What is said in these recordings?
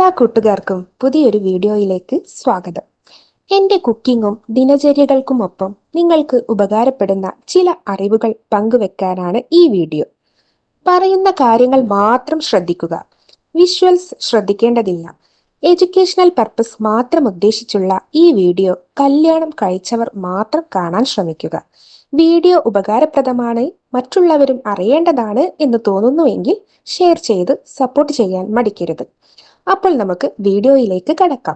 എല്ലാ കൂട്ടുകാർക്കും പുതിയൊരു വീഡിയോയിലേക്ക് സ്വാഗതം. എൻ്റെ കുക്കിങ്ങും ദിനചര്യകൾക്കുമൊപ്പം നിങ്ങൾക്ക് ഉപകാരപ്പെടുന്ന ചില അറിവുകൾ പങ്കുവെക്കാനാണ് ഈ വീഡിയോ. പറയുന്ന കാര്യങ്ങൾ മാത്രം ശ്രദ്ധിക്കുക. വിഷ്വൽസ് ശ്രദ്ധിക്കേണ്ടതില്ല. എഡ്യൂക്കേഷണൽ പർപ്പസ് മാത്രം ഉദ്ദേശിച്ചുള്ള ഈ വീഡിയോ കല്യാണം കഴിച്ചവർ മാത്രം കാണാൻ ശ്രമിക്കുക. വീഡിയോ ഉപകാരപ്രദമാണ്, മറ്റുള്ളവരും അറിയേണ്ടതാണ് എന്ന് തോന്നുന്നുവെങ്കിൽ ഷെയർ ചെയ്ത് സപ്പോർട്ട് ചെയ്യാൻ മടിക്കരുത്. അപ്പോൾ നമുക്ക് വീഡിയോയിലേക്ക് കടക്കാം.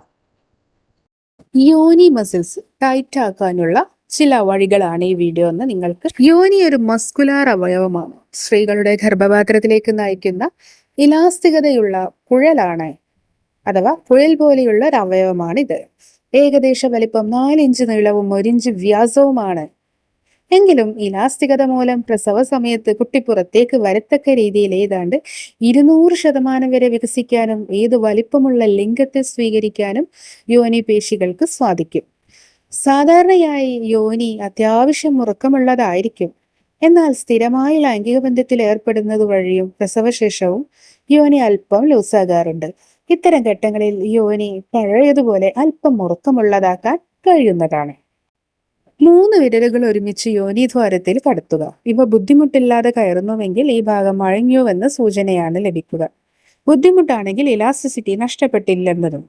യോനി മസിൽസ് ടൈറ്റ് ആക്കാനുള്ള ചില വഴികളാണ് ഈ വീഡിയോ എന്ന് നിങ്ങൾക്ക്. യോനി ഒരു മസ്കുലാർ അവയവമാണ്. സ്ത്രീകളുടെ ഗർഭപാത്രത്തിലേക്ക് നയിക്കുന്ന ഇലാസ്തികതയുള്ള കുഴലാണ്, അഥവാ കുഴൽ പോലെയുള്ള ഒരു അവയവമാണിത്. ഏകദേശ വലിപ്പം 4 ഇഞ്ച് നീളവും 1 ഇഞ്ച് വ്യാസവുമാണ്. എങ്കിലും ഇലാസ്തികത മൂലം പ്രസവ സമയത്ത് കുട്ടി പുറത്തേക്ക് വരത്തക്ക രീതിയിൽ ഏതാണ്ട് 200% വരെ വികസിക്കാനും ഏത് വലിപ്പമുള്ള ലിംഗത്തെ സ്വീകരിക്കാനും യോനി പേശികൾക്ക് സാധിക്കും. സാധാരണയായി യോനി അത്യാവശ്യം മുറുക്കമുള്ളതായിരിക്കും. എന്നാൽ സ്ഥിരമായി ലൈംഗിക ബന്ധത്തിൽ ഏർപ്പെടുന്നത് വഴിയും പ്രസവശേഷവും യോനി അല്പം ലൂസാകാറുണ്ട്. ഇത്തരം ഘട്ടങ്ങളിൽ യോനി പഴയതുപോലെ അല്പം മുറുക്കമുള്ളതാക്കാൻ കഴിയുന്നതാണ്. 3 വിരലുകൾ ഒരുമിച്ച് യോനിദ്വാരത്തിൽ കടത്തുക. ഇവ ബുദ്ധിമുട്ടില്ലാതെ കയറുന്നുവെങ്കിൽ ഈ ഭാഗം മഴങ്ങിയുവെന്ന സൂചനയാണ് ലഭിക്കുക. ബുദ്ധിമുട്ടാണെങ്കിൽ ഇലാസ്റ്റിസിറ്റി നഷ്ടപ്പെട്ടില്ലെന്നതും.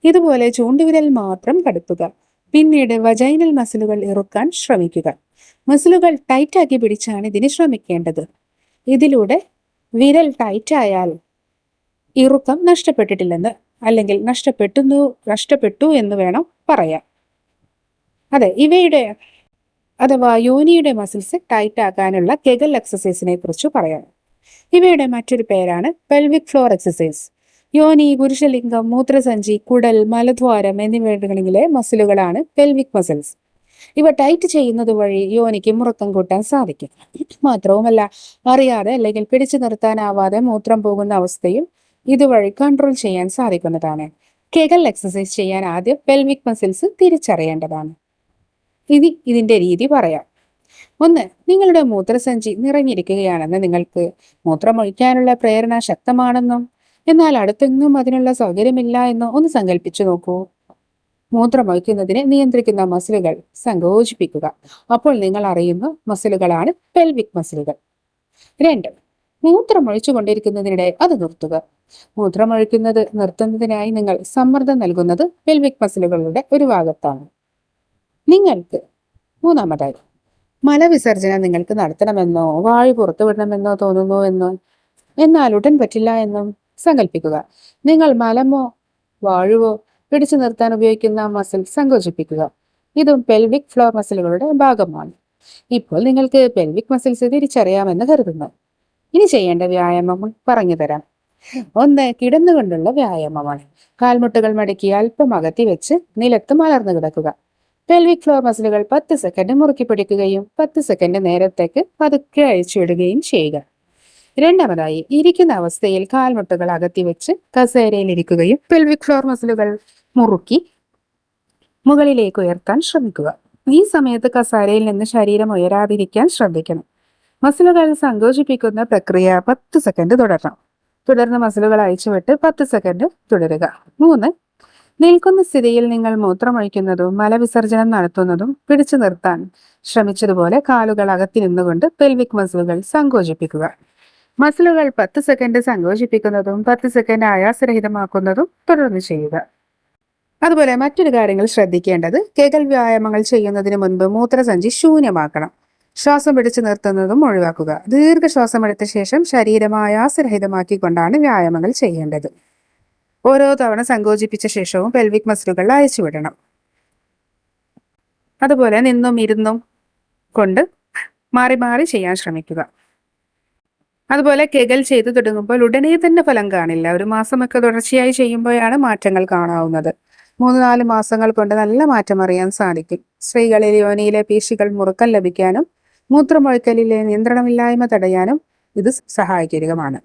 ഇതുപോലെ ചൂണ്ടുവിരൽ മാത്രം കടത്തുക. പിന്നീട് വജൈനൽ മസിലുകൾ ഇറുക്കാൻ ശ്രമിക്കുക. മസിലുകൾ ടൈറ്റാക്കി പിടിച്ചാണ് ഇതിന് ശ്രമിക്കേണ്ടത്. ഇതിലൂടെ വിരൽ ടൈറ്റായാൽ ഇറുക്കം നഷ്ടപ്പെട്ടിട്ടില്ലെന്ന്, അല്ലെങ്കിൽ നഷ്ടപ്പെട്ടു എന്ന് വേണം പറയാൻ. അതെ, ഇവയുടെ അഥവാ യോനിയുടെ മസിൽസ് ടൈറ്റ് ആക്കാനുള്ള കെഗൽ എക്സസൈസിനെ കുറിച്ച് പറയാം. ഇവയുടെ മറ്റൊരു പേരാണ് പെൽവിക് ഫ്ലോർ എക്സസൈസ്. യോനി, പുരുഷലിംഗം, മൂത്രസഞ്ചി, കുടൽ, മലദ്വാരം എന്നിവിടങ്ങളിലെ മസിലുകളാണ് പെൽവിക് മസിൽസ്. ഇവ ടൈറ്റ് ചെയ്യുന്നത് വഴി യോനിക്ക് മുറുക്കം കൂട്ടാൻ സാധിക്കും. മാത്രവുമല്ല, അറിയാതെ അല്ലെങ്കിൽ പിടിച്ചു നിർത്താനാവാതെ മൂത്രം പോകുന്ന അവസ്ഥയും ഇതുവഴി കൺട്രോൾ ചെയ്യാൻ സാധിക്കുന്നതാണ്. കെഗൽ എക്സസൈസ് ചെയ്യാൻ ആദ്യം പെൽവിക് മസിൽസ് തിരിച്ചറിയേണ്ടതാണ്. ഇതിന്റെ രീതി പറയാം. 1. നിങ്ങളുടെ മൂത്രസഞ്ചി നിറഞ്ഞിരിക്കുകയാണെന്ന് നിങ്ങൾക്ക് മൂത്രമൊഴിക്കാനുള്ള പ്രേരണ ശക്തമാണെന്നും എന്നാൽ അടുത്തെങ്ങും അതിനുള്ള സൗകര്യമില്ല എന്നോ ഒന്ന് സങ്കല്പിച്ചു നോക്കൂ. മൂത്രമൊഴിക്കുന്നതിനെ നിയന്ത്രിക്കുന്ന മസിലുകൾ സങ്കോചിപ്പിക്കുക. അപ്പോൾ നിങ്ങൾ അറിയുന്ന മസിലുകളാണ് പെൽവിക് മസിലുകൾ. 2. മൂത്രമൊഴിച്ചു കൊണ്ടിരിക്കുന്നതിനിടെ അത് നിർത്തുക. മൂത്രമൊഴിക്കുന്നത് നിർത്തുന്നതിനായി നിങ്ങൾ സമ്മർദ്ദം നൽകുന്നത് പെൽവിക് മസിലുകളുടെ ഒരു ഭാഗത്താണ്. നിങ്ങൾക്ക് 3. മലവിസർജനം നിങ്ങൾക്ക് നടത്തണമെന്നോ വായു പുറത്തുവിടണമെന്നോ തോന്നുന്നു എന്നോ എന്നാൽ ഉടൻ പറ്റില്ല എന്നും സങ്കല്പിക്കുക. നിങ്ങൾ മലമോ വായുവോ പിടിച്ചു നിർത്താൻ ഉപയോഗിക്കുന്ന മസിൽ സങ്കോചിപ്പിക്കുക. ഇതും പെൽവിക് ഫ്ലോർ മസിലുകളുടെ ഭാഗമാണ്. ഇപ്പോൾ നിങ്ങൾക്ക് പെൽവിക് മസിൽസ് തിരിച്ചറിയാമെന്ന് കരുതുന്നു. ഇനി ചെയ്യേണ്ട വ്യായാമം പറഞ്ഞു തരാം. 1. കിടന്നുകൊണ്ടുള്ള വ്യായാമമാണ്. കാൽമുട്ടുകൾ മടക്കി അല്പം അകത്തി വെച്ച് നിലത്ത് മലർന്നു കിടക്കുക. പെൽവിക് ഫ്ലോർ മസിലുകൾ 10 സെക്കൻഡ് മുറുക്കി പിടിക്കുകയും 10 സെക്കൻഡ് നേരത്തേക്ക് പതുക്കെ അഴിച്ചുവിടുകയും ചെയ്യുക. 2. ഇരിക്കുന്ന അവസ്ഥയിൽ കാൽമുട്ടുകൾ അകത്തി വെച്ച് കസേരയിൽ ഇരിക്കുകയും പെൽവിക് ഫ്ലോർ മസിലുകൾ മുറുക്കി മുകളിലേക്ക് ഉയർത്താൻ ശ്രമിക്കുക. ഈ സമയത്ത് കസേരയിൽ നിന്ന് ശരീരം ഉയരാതിരിക്കാൻ ശ്രദ്ധിക്കണം. മസിലുകൾ സങ്കോചിപ്പിക്കുന്ന പ്രക്രിയ 10 സെക്കൻഡ് തുടരണം. തുടർന്ന് മസിലുകൾ അഴിച്ചുവിട്ട് 10 സെക്കൻഡ് തുടരുക. 3. നിൽക്കുന്ന സ്ഥിതിയിൽ നിങ്ങൾ മൂത്രമൊഴിക്കുന്നതും മലവിസർജനം നടത്തുന്നതും പിടിച്ചു നിർത്താൻ ശ്രമിച്ചതുപോലെ കാലുകൾ അകത്തി നിന്നുകൊണ്ട് പെൽവിക് മസിലുകൾ സങ്കോചിപ്പിക്കുക. മസിലുകൾ 10 സെക്കൻഡ് സങ്കോചിപ്പിക്കുന്നതും 10 സെക്കൻഡ് ആയാസരഹിതമാക്കുന്നതും തുടർന്ന് ചെയ്യുക. അതുപോലെ മറ്റൊരു കാര്യങ്ങൾ ശ്രദ്ധിക്കേണ്ടത്, കെഗൽ വ്യായാമങ്ങൾ ചെയ്യുന്നതിന് മുൻപ് മൂത്രസഞ്ചി ശൂന്യമാക്കണം. ശ്വാസം പിടിച്ചു നിർത്തുന്നതും ഒഴിവാക്കുക. ദീർഘശ്വാസം എടുത്ത ശേഷം ശരീരം ആയാസരഹിതമാക്കിക്കൊണ്ടാണ് വ്യായാമങ്ങൾ ചെയ്യേണ്ടത്. ഓരോ തവണ സങ്കോചിപ്പിച്ച ശേഷവും പെൽവിക് മസിലുകൾ അയച്ചുവിടണം. അതുപോലെ നിന്നും ഇരുന്നും കൊണ്ട് മാറി മാറി ചെയ്യാൻ ശ്രമിക്കുക. അതുപോലെ കെഗൽ ചെയ്തു തുടങ്ങുമ്പോൾ ഉടനെ തന്നെ ഫലം കാണില്ല. ഒരു മാസമൊക്കെ തുടർച്ചയായി ചെയ്യുമ്പോഴാണ് മാറ്റങ്ങൾ കാണാവുന്നത്. 3-4 മാസങ്ങൾ കൊണ്ട് നല്ല മാറ്റം അറിയാൻ സാധിക്കും. സ്ത്രീകളിൽ യോനിയിലെ പേശികൾ മുറുക്കം ലഭിക്കാനും മൂത്രമൊഴിക്കലിലെ നിയന്ത്രണമില്ലായ്മ തടയാനും ഇത് സഹായകരമാണ്.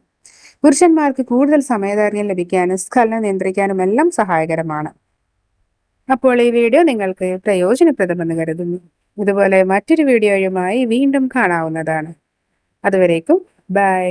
പുരുഷന്മാർക്ക് കൂടുതൽ സമയദൈർഘ്യം ലഭിക്കാനും സ്ഖലനം നിയന്ത്രിക്കാനും എല്ലാം സഹായകരമാണ്. അപ്പോൾ ഈ വീഡിയോ നിങ്ങൾക്ക് പ്രയോജനപ്രദമെന്ന് കരുതുന്നു. ഇതുപോലെ മറ്റൊരു വീഡിയോയുമായി വീണ്ടും കാണാവുന്നതാണ്. അതുവരേക്കും ബൈ.